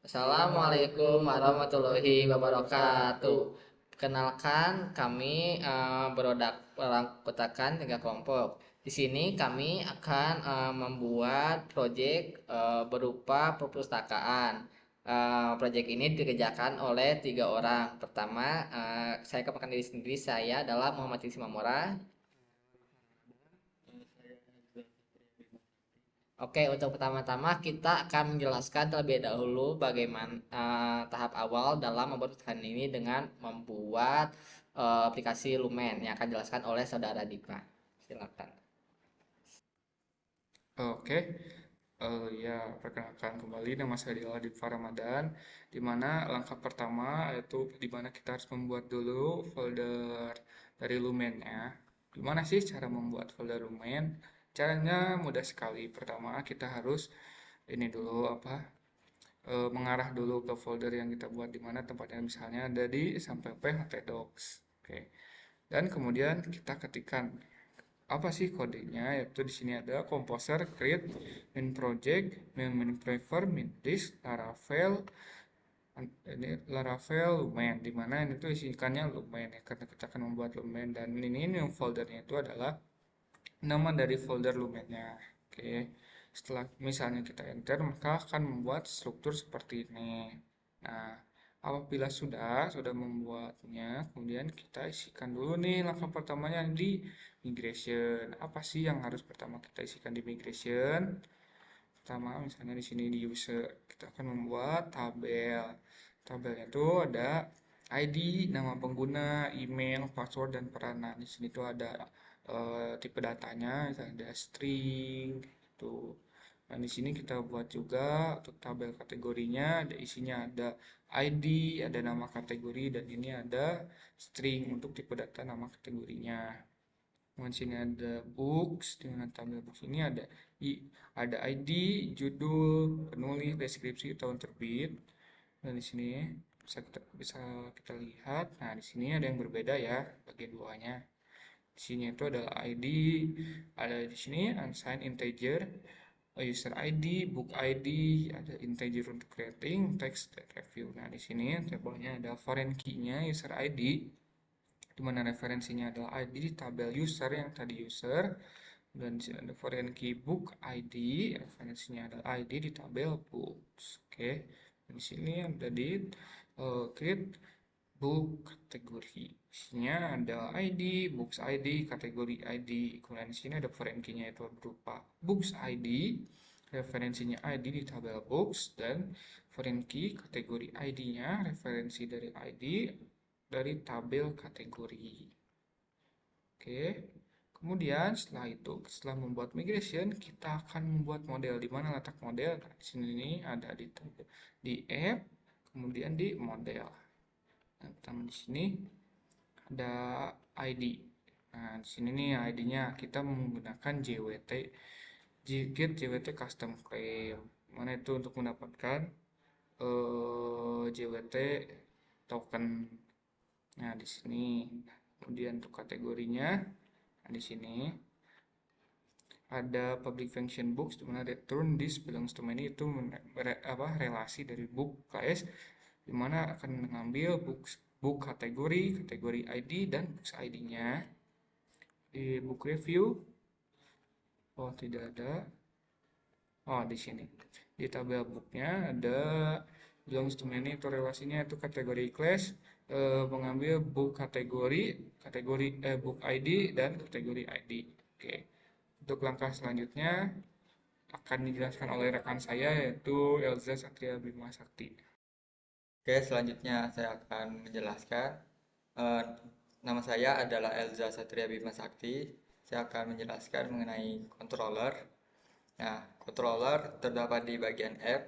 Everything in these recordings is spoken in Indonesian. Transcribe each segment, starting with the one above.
Assalamualaikum warahmatullahi wabarakatuh. Perkenalkan, kami beranggotakan 3 kelompok. Di sini kami akan membuat proyek berupa perpustakaan. Proyek ini dikerjakan oleh 3 orang. Pertama, saya kepakan diri sendiri. Saya adalah Muhammad Rizky Mamora. Oke, untuk pertama-tama kita akan menjelaskan terlebih dahulu bagaimana tahap awal dalam membuat perusahaan ini dengan membuat aplikasi Lumen yang akan dijelaskan oleh Saudara Dipa. Silakan. Oke, ya perkenalkan kembali nama saya adalah Diva Ramadan, di mana langkah pertama yaitu di mana kita harus membuat dulu folder dari Lumennya. Gimana sih cara membuat folder Lumen? Caranya mudah sekali. Pertama kita harus ini dulu mengarah dulu ke folder yang kita buat di mana tempatnya misalnya ada di sample htdocs. Oke. Dan kemudian kita ketikkan apa sih kodenya, yaitu di sini ada composer create main project main prefer min disk laravel. Ini laravel lumen, dimana ini tuh isikannya lumen ya, karena kita akan membuat lumen, dan ini foldernya itu adalah nama dari folder lumennya. Oke, setelah misalnya kita enter maka akan membuat struktur seperti ini. Nah, apabila sudah membuatnya, kemudian kita isikan dulu nih langkah pertamanya di migration. Apa sih yang harus pertama kita isikan di migration? Pertama, misalnya di sini di user, kita akan membuat tabel. Tabelnya itu ada ID, nama pengguna, email, password, dan peranan. Di sini tuh ada tipe datanya, misalnya ada string, tuh. Nah, di sini kita buat juga untuk tabel kategorinya, ada isinya ada ID, ada nama kategori, dan ini ada string untuk tipe data nama kategorinya. Di sini ada books, di mana tabel books ini ada ID, judul, penulis, deskripsi, tahun terbit. Dan di sini bisa kita lihat. Nah, di sini ada yang berbeda ya bagi duanya. Di sini itu adalah ID, ada di sini unsigned integer, user ID, book ID, ada integer untuk creating, text review. Nah, di sini tabelnya ada foreign key-nya user ID, di mana referensinya adalah ID di tabel user yang tadi user, dan di sini ada foreign key book ID, referensinya adalah ID di tabel books. Oke, dan di sini ada di create book kategori, isinya ada ID, books ID, kategori ID. Kemudian di sini ada foreign key-nya itu berupa books ID, referensinya ID di tabel books, dan foreign key kategori ID-nya, referensi dari ID dari tabel kategori. Oke, kemudian setelah membuat migration, kita akan membuat model. Di mana letak model? Nah, di sini nih ada di app, kemudian di model. Nah, pertama di sini ada ID. Nah, di sini nih ID-nya kita menggunakan JWT, get JWT custom claim. Mana itu untuk mendapatkan JWT token. Nah, di sini. Kemudian untuk kategorinya, nah, di sini ada public function books, di mana return this belongs to many, itu relasi dari book KS, di mana akan mengambil book kategori ID, dan books ID-nya. Di book review, oh tidak ada. Oh, di sini. Di tabel booknya ada belongs to many, itu relasinya itu kategori class, mengambil book book ID dan kategori ID. Oke. Untuk langkah selanjutnya akan dijelaskan oleh rekan saya, yaitu Elza Satria Bima Sakti. Oke, selanjutnya saya akan menjelaskan. Eh, Nama saya adalah Elza Satria Bima Sakti. Saya akan menjelaskan mengenai controller. Nah, controller terdapat di bagian app,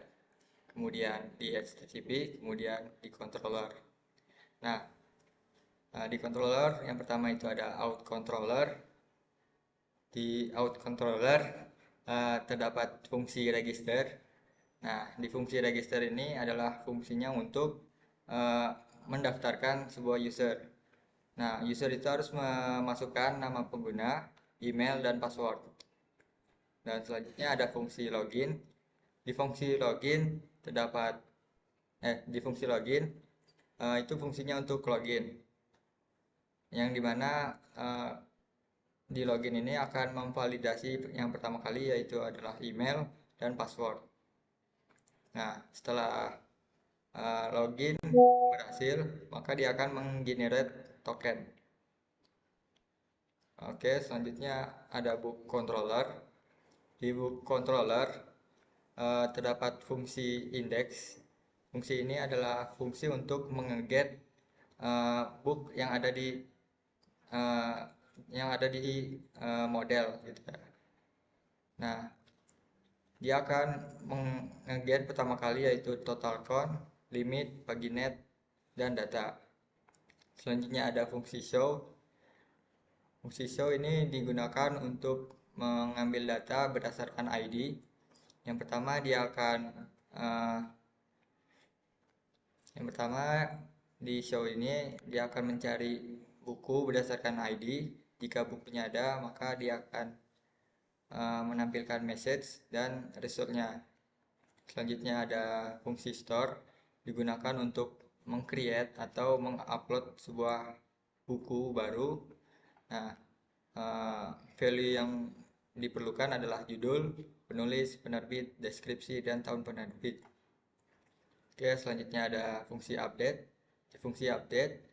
kemudian di HTTP, kemudian di controller. Nah, di controller yang pertama itu ada out controller. Di out controller terdapat fungsi register. Nah, di fungsi register ini adalah fungsinya untuk eh, mendaftarkan sebuah user. Nah, user itu harus memasukkan nama pengguna, email, dan password. Dan selanjutnya ada fungsi login. Di fungsi login terdapat di fungsi login itu fungsinya untuk login, yang dimana di login ini akan memvalidasi yang pertama kali yaitu adalah email dan password. Nah, setelah login berhasil, maka dia akan menggenerate token. Oke, selanjutnya ada book controller. Di book controller terdapat fungsi index. Fungsi ini adalah fungsi untuk mengeget book uh, yang ada di model gitu ya. Nah, dia akan mengeget pertama kali yaitu total count, limit, paginet, dan data. Selanjutnya ada fungsi show. Fungsi show ini digunakan untuk mengambil data berdasarkan ID. Yang pertama uh, yang pertama di show ini dia akan mencari buku berdasarkan ID. Jika bukunya ada, maka dia akan menampilkan message dan resultnya. Selanjutnya ada fungsi store, digunakan untuk meng-create atau mengupload sebuah buku baru. Nah, value yang diperlukan adalah judul, penulis, penerbit, deskripsi, dan tahun penerbit. Oke, selanjutnya ada fungsi update. Fungsi update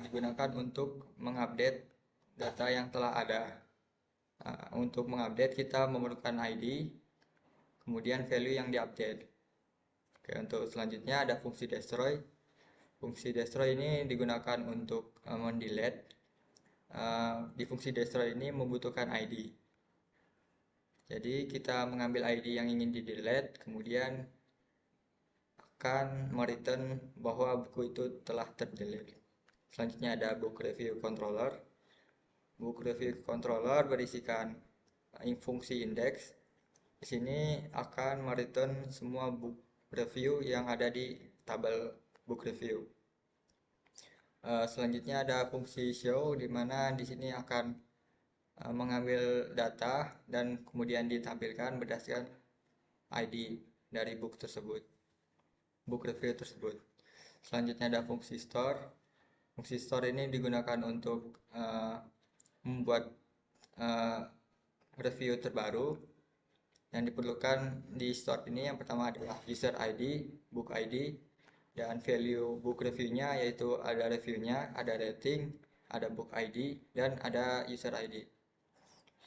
digunakan untuk mengupdate data yang telah ada. Untuk mengupdate kita memerlukan ID, kemudian value yang diupdate. Oke, untuk selanjutnya ada fungsi destroy. Fungsi destroy ini digunakan untuk mendelete. Di fungsi destroy ini membutuhkan ID. Jadi kita mengambil ID yang ingin di delete, kemudian akan mereturn bahwa buku itu telah terdelete. Selanjutnya ada book review controller. Book review controller berisikan fungsi index. Di sini akan mereturn semua book review yang ada di tabel book review. Selanjutnya ada fungsi show, di mana di sini akan mengambil data dan kemudian ditampilkan berdasarkan ID dari book tersebut, book review tersebut. Selanjutnya ada fungsi store. Fungsi store ini digunakan untuk membuat review terbaru. Yang diperlukan di store ini yang pertama adalah user ID, book ID, dan value book review-nya, yaitu ada review-nya, ada rating, ada book ID, dan ada user ID.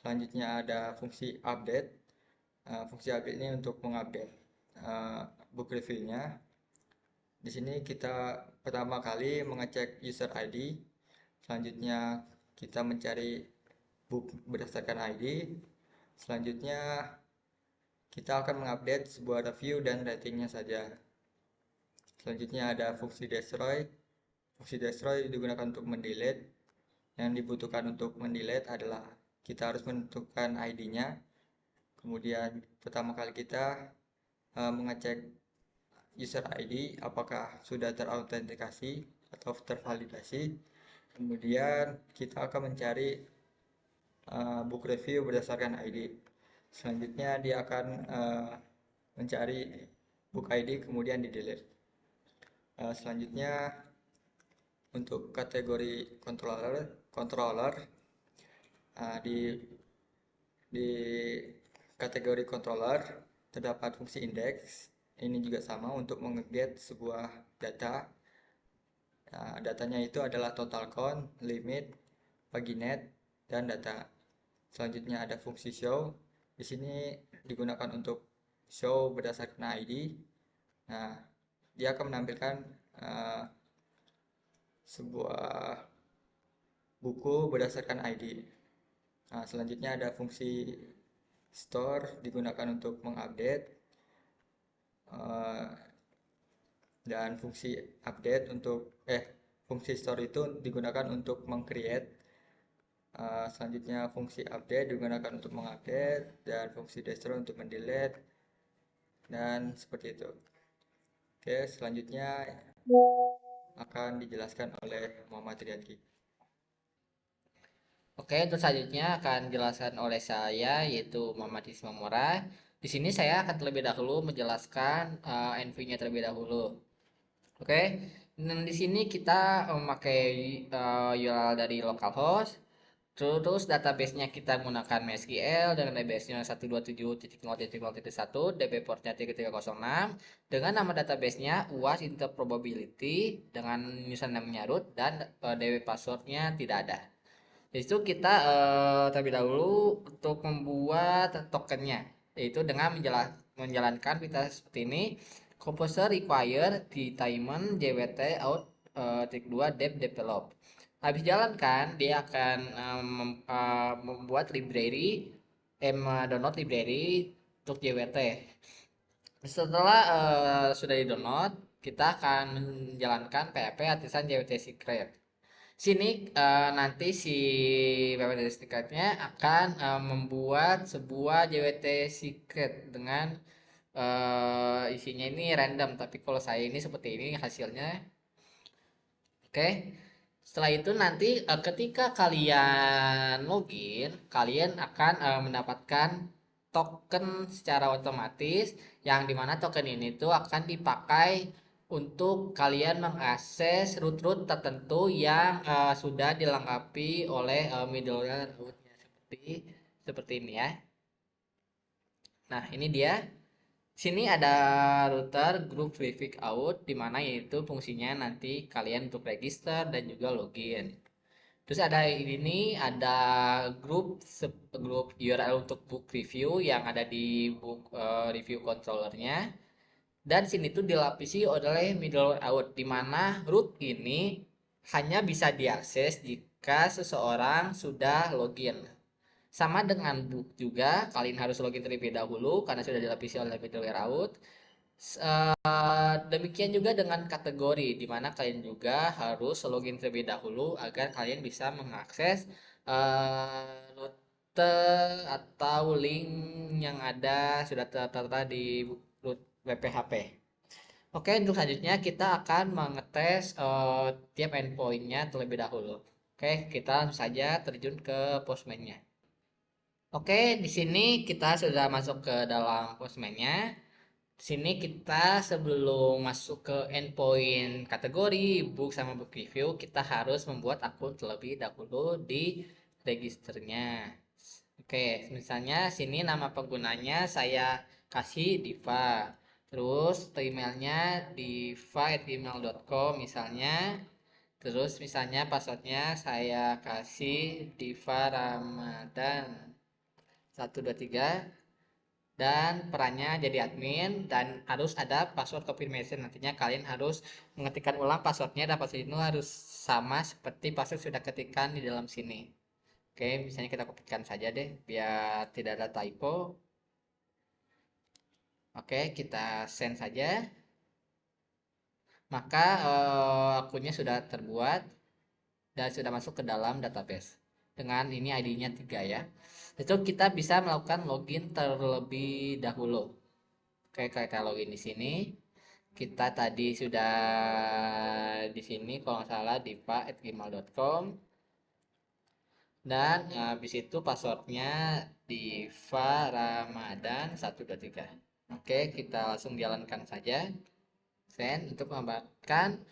Selanjutnya ada fungsi update. Fungsi update ini untuk mengupdate book review-nya. Di sini kita pertama kali mengecek user ID, selanjutnya kita mencari book berdasarkan ID, selanjutnya kita akan mengupdate sebuah review dan ratingnya saja. Selanjutnya ada fungsi destroy. Fungsi destroy digunakan untuk mendelete. Yang dibutuhkan untuk mendelete adalah kita harus menentukan ID-nya. Kemudian pertama kali kita mengecek user ID apakah sudah terautentikasi atau tervalidasi. Kemudian kita akan mencari book review berdasarkan ID. Selanjutnya dia akan mencari book ID kemudian di delete. Selanjutnya untuk kategori controller di kategori controller terdapat fungsi index. Ini juga sama untuk mengeget sebuah data. Datanya itu adalah total count, limit, paginet, dan data. Selanjutnya ada fungsi show. Di sini digunakan untuk show berdasarkan ID. Nah, dia akan menampilkan sebuah buku berdasarkan ID. Nah, selanjutnya ada fungsi store, digunakan untuk mengupdate, dan fungsi update fungsi store itu digunakan untuk meng-create. Selanjutnya fungsi update digunakan untuk mengupdate, dan fungsi destroy untuk mendelete, dan seperti itu. Oke, selanjutnya akan dijelaskan oleh Muhammad Riyadi. Oke, terus selanjutnya akan dijelaskan oleh saya yaitu Muhammad Isma Murah. Di sini saya akan terlebih dahulu menjelaskan NV-nya terlebih dahulu. Oke, dan di sini kita memakai URL dari localhost. Terus database-nya kita menggunakan MySQL dengan database-nya 127.0.0.1, DB port-nya 3306, dengan nama database-nya UAS Interprobability dengan username-nya root dan DB password-nya tidak ada. Di situ kita terlebih dahulu untuk membuat tokennya, yaitu dengan menjalankan fitur seperti ini. Composer require detailment jwt out trik 2 dep develop. Habis jalankan, dia akan membuat library, download library untuk JWT. Setelah sudah di-download, kita akan menjalankan PHP artisan JWT Secret. Sini nanti si PHP Secretnya akan membuat sebuah JWT Secret dengan isinya ini random, tapi kalau saya ini seperti ini hasilnya. Oke. Setelah itu nanti ketika kalian login, kalian akan mendapatkan token secara otomatis yang dimana token ini tuh akan dipakai untuk kalian mengakses root-root tertentu yang sudah dilengkapi oleh middleware root-nya seperti seperti ini ya. Nah, ini dia. Sini ada router group verify out di mana yaitu fungsinya nanti kalian untuk register dan juga login. Terus ada ini ada grup URL untuk book review yang ada di book review controllernya. Dan sini tuh dilapisi oleh middleware out di mana root ini hanya bisa diakses jika seseorang sudah login. Sama dengan book juga, kalian harus login terlebih dahulu karena sudah dilapisi oleh middleware out. Demikian juga dengan kategori, di mana kalian juga harus login terlebih dahulu agar kalian bisa mengakses rute atau link yang ada sudah tertera di root WPHP. Oke, untuk selanjutnya kita akan mengetes tiap endpointnya terlebih dahulu. Oke, kita langsung saja terjun ke Postman-nya. Oke, di sini kita sudah masuk ke dalam Postman-nya. Di sini kita sebelum masuk ke endpoint kategori book sama book review, kita harus membuat akun terlebih dahulu di registernya. Oke, misalnya sini nama penggunanya saya kasih Diva. Terus emailnya diva@gmail.com misalnya. Terus misalnya passwordnya saya kasih Diva Ramadan 123 dan perannya jadi admin dan harus ada password confirmation. Nantinya kalian harus mengetikkan ulang passwordnya dan password itu harus sama seperti password sudah ketikkan di dalam sini. Oke, misalnya kita kopikan saja deh biar tidak ada typo. Oke, kita send saja. Maka akunnya sudah terbuat dan sudah masuk ke dalam database. Dengan ini ID-nya 3 ya. Itu kita bisa melakukan login terlebih dahulu. Oke, kita login di sini. Kita tadi sudah di sini kalau nggak salah diva@gmail.com dan habis itu passwordnya diva ramadan 123. Oke, kita langsung jalankan saja send untuk menambahkan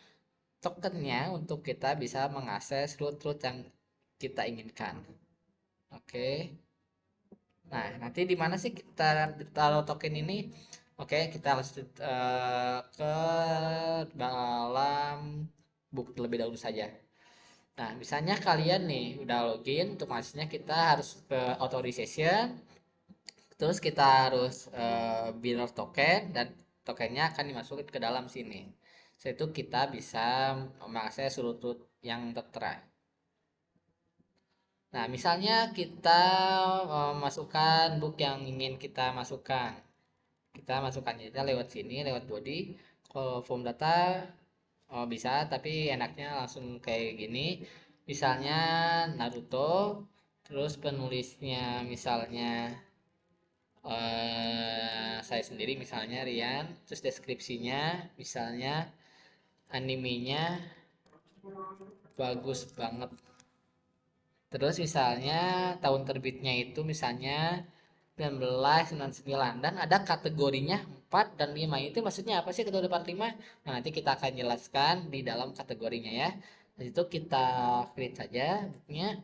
tokennya untuk kita bisa mengakses root-root yang kita inginkan. Oke. Nah, nanti di mana sih kita taruh token ini? Oke, kita harus ke dalam book terlebih dahulu saja. Nah, misalnya kalian nih udah login, untuk maksudnya kita harus ke authorization, terus kita harus biner token dan tokennya akan dimasukkan ke dalam sini. Setelah itu kita bisa mengakses root yang tertera. Nah, misalnya kita masukkan book yang ingin kita masukkan. Kita masukkan aja lewat sini, lewat body. Kalau form data bisa, tapi enaknya langsung kayak gini. Misalnya Naruto, terus penulisnya misalnya saya sendiri misalnya Rian, terus deskripsinya misalnya animenya bagus banget. Terus misalnya tahun terbitnya itu misalnya 1999 dan ada kategorinya 4 dan 5 itu maksudnya apa sih ketua depan 5? Nah, nanti kita akan jelaskan di dalam kategorinya ya. Di situ kita create saja bukunya.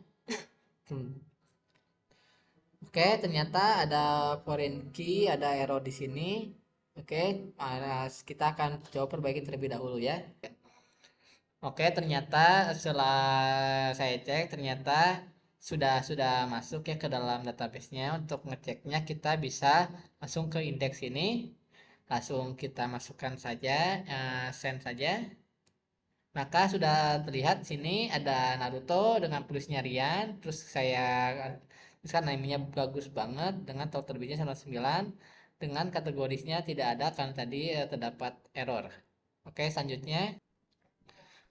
Oke, ternyata ada foreign key, ada error di sini. Oke, kita akan coba perbaiki terlebih dahulu ya. Oke, ternyata setelah saya cek, ternyata sudah masuk ya ke dalam database-nya. Untuk ngeceknya kita bisa langsung ke indeks ini, langsung kita masukkan saja, send saja. Maka sudah terlihat sini ada Naruto dengan tulisnya Rian, terus saya tuliskan namanya bagus banget dengan total terbitnya 99 dengan kategorinya tidak ada karena tadi terdapat error. Oke, selanjutnya.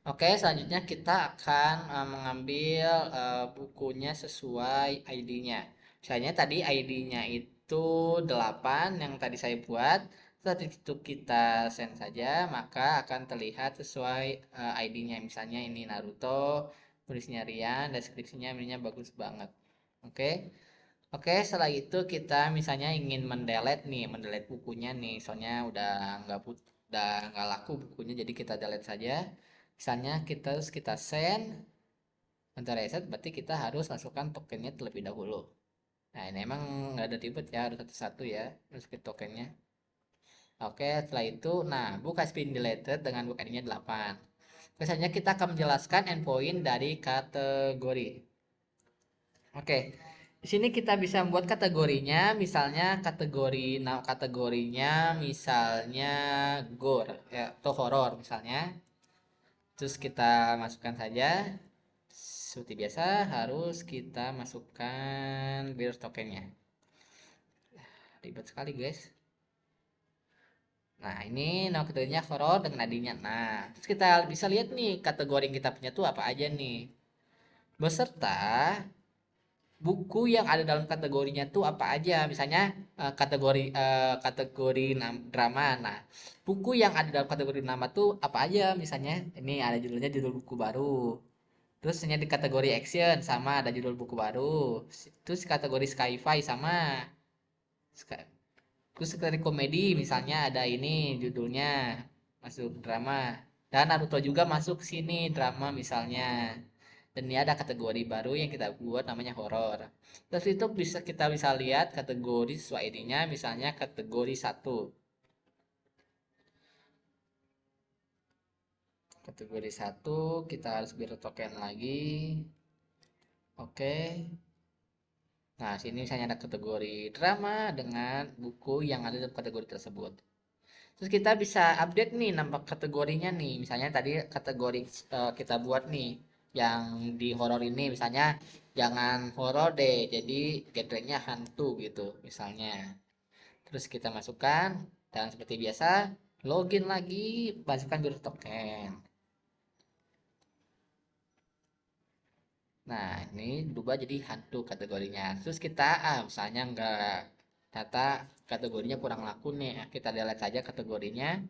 Oke, selanjutnya kita akan mengambil bukunya sesuai ID-nya. Misalnya tadi ID-nya itu 8 yang tadi saya buat. Setelah itu kita send saja, maka akan terlihat sesuai ID-nya. Misalnya ini Naruto, tulisnya Rian, deskripsinya ininya bagus banget. Oke. Oke, setelah itu kita misalnya ingin mendelete nih, mendelete bukunya nih, soalnya udah nggak laku bukunya, jadi kita delete saja. Misalnya kita send, untuk reset berarti kita harus masukkan tokennya terlebih dahulu. Nah, ini emang nggak ada ribet ya, harus satu-satu ya, masukin tokennya. Oke, setelah itu, nah, book has been deleted dengan book ID-nya 8. Biasanya kita akan menjelaskan endpoint dari kategori. Oke, di sini kita bisa membuat kategorinya, misalnya kategorinya misalnya gore ya, atau horror misalnya. Terus kita masukkan saja. Seperti biasa harus kita masukkan bios tokennya. Ribet sekali guys. Nah, ini nama kategorinya horror dengan ID-nya. Nah, terus kita bisa lihat nih kategori yang kita punya tuh apa aja nih. Beserta buku yang ada dalam kategorinya tuh apa aja, misalnya kategori drama. Nah, buku yang ada dalam kategori drama tuh apa aja, misalnya ini ada judulnya, judul buku baru. Terus hanya di kategori action sama ada judul buku baru. Terus kategori sci-fi sama. Terus kategori komedi misalnya ada ini judulnya masuk drama. Dan Naruto juga masuk sini drama misalnya. Dan ini ada kategori baru yang kita buat namanya horor. Terus itu kita bisa lihat kategori sesuai ID-nya, misalnya kategori satu. Kategori satu kita harus biar token lagi. Oke. Nah, sini misalnya ada kategori drama dengan buku yang ada dalam kategori tersebut. Terus kita bisa update nih nambah kategorinya nih. Misalnya tadi kategori kita buat nih yang di horor ini misalnya jangan horor deh, jadi genrenya hantu gitu misalnya. Terus kita masukkan dan seperti biasa login lagi, masukkan biru token. Nah, ini berubah jadi hantu kategorinya. Terus kita, misalnya nggak, data kategorinya kurang laku nih. Kita delete saja kategorinya.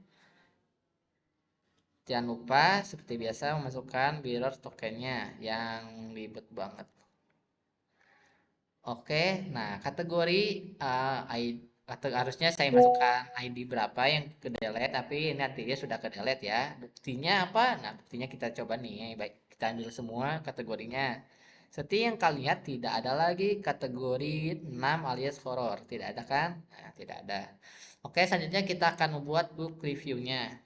Jangan lupa, seperti biasa, memasukkan mirror tokennya yang ribet banget. Oke, nah kategori harusnya saya masukkan ID berapa yang ke delete, tapi ini artinya sudah ke delete ya. Buktinya apa? Nah, buktinya kita coba nih. Baik, kita ambil semua kategorinya. Seperti yang kalian lihat, tidak ada lagi kategori 6 alias horror. Tidak ada kan? Nah, tidak ada. Oke, selanjutnya kita akan membuat book reviewnya.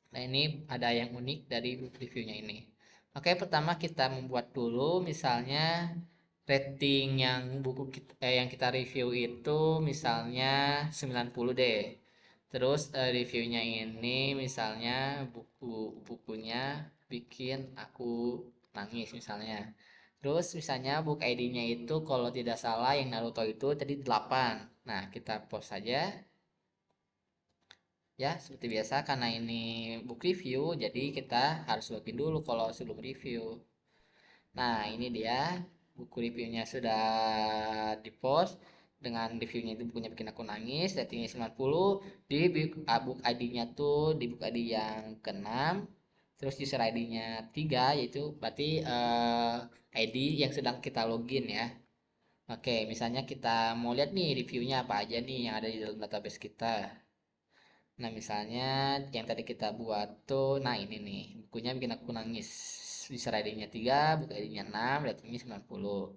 Nah, ini ada yang unik dari book reviewnya ini. Oke, pertama kita membuat dulu misalnya rating yang kita review itu misalnya 90 deh. Terus reviewnya ini misalnya bukunya bikin aku nangis misalnya. Terus misalnya book ID-nya itu kalau tidak salah yang Naruto itu tadi 8. Nah, kita post saja. Ya, seperti biasa karena ini book review, jadi kita harus login dulu kalau sebelum review. Nah, ini dia buku reviewnya sudah di-post dengan reviewnya itu bukunya bikin aku nangis, ratingnya 90, di book ID-nya tuh di book ID yang ke-6, terus user ID-nya 3 yaitu berarti ID yang sedang kita login ya. Oke, misalnya kita mau lihat nih reviewnya apa aja nih yang ada di dalam database kita. Nah, misalnya yang tadi kita buat tuh, nah ini nih, bukunya bikin aku nangis. Bisa ratingnya 3, buku ratingnya 6, ratingnya 90.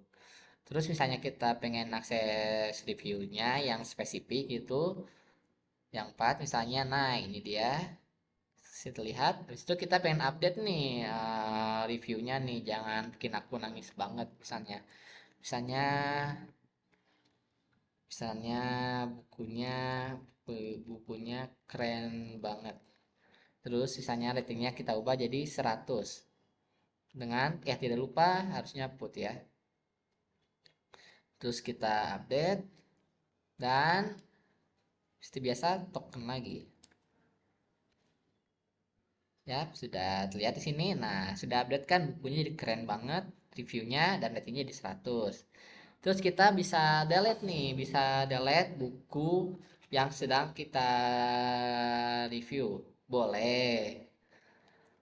Terus misalnya kita pengen akses reviewnya yang spesifik itu, yang 4 misalnya, nah ini dia. Kita lihat, habis itu kita pengen update nih reviewnya nih, jangan bikin aku nangis banget misalnya. Misalnya, misalnya bukunya, bukunya keren banget. Terus sisanya ratingnya kita ubah jadi 100. Dengan, ya tidak lupa harusnya put ya. Terus kita update dan seperti biasa token lagi. Ya, sudah terlihat di sini. Nah, sudah update kan bukunya jadi keren banget reviewnya dan ratingnya di 100. Terus kita bisa delete nih, bisa delete buku yang sedang kita review. Boleh.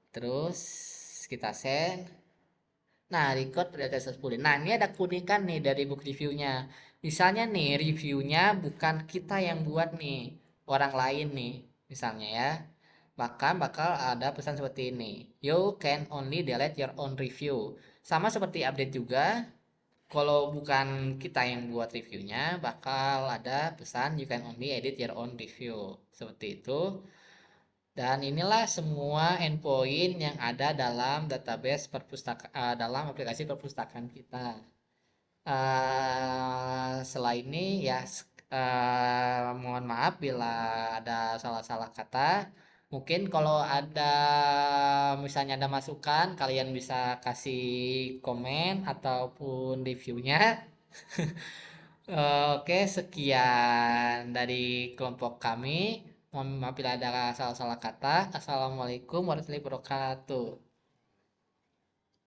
Terus kita send. Nah, record dari 10. Nah, ini ada keunikan nih dari book reviewnya. Misalnya nih, reviewnya bukan kita yang buat nih, orang lain nih, misalnya ya. Maka bakal ada pesan seperti ini. You can only delete your own review. Sama seperti update juga, kalau bukan kita yang buat reviewnya, bakal ada pesan you can only edit your own review. Seperti itu. Dan inilah semua endpoint yang ada dalam database dalam aplikasi perpustakaan kita. Setelah ini ya mohon maaf bila ada salah-salah kata. Mungkin kalau ada misalnya ada masukan, kalian bisa kasih komen ataupun reviewnya. Oke, sekian dari kelompok kami. Mohon maaf bila ada salah-salah kata. Assalamualaikum warahmatullahi wabarakatuh.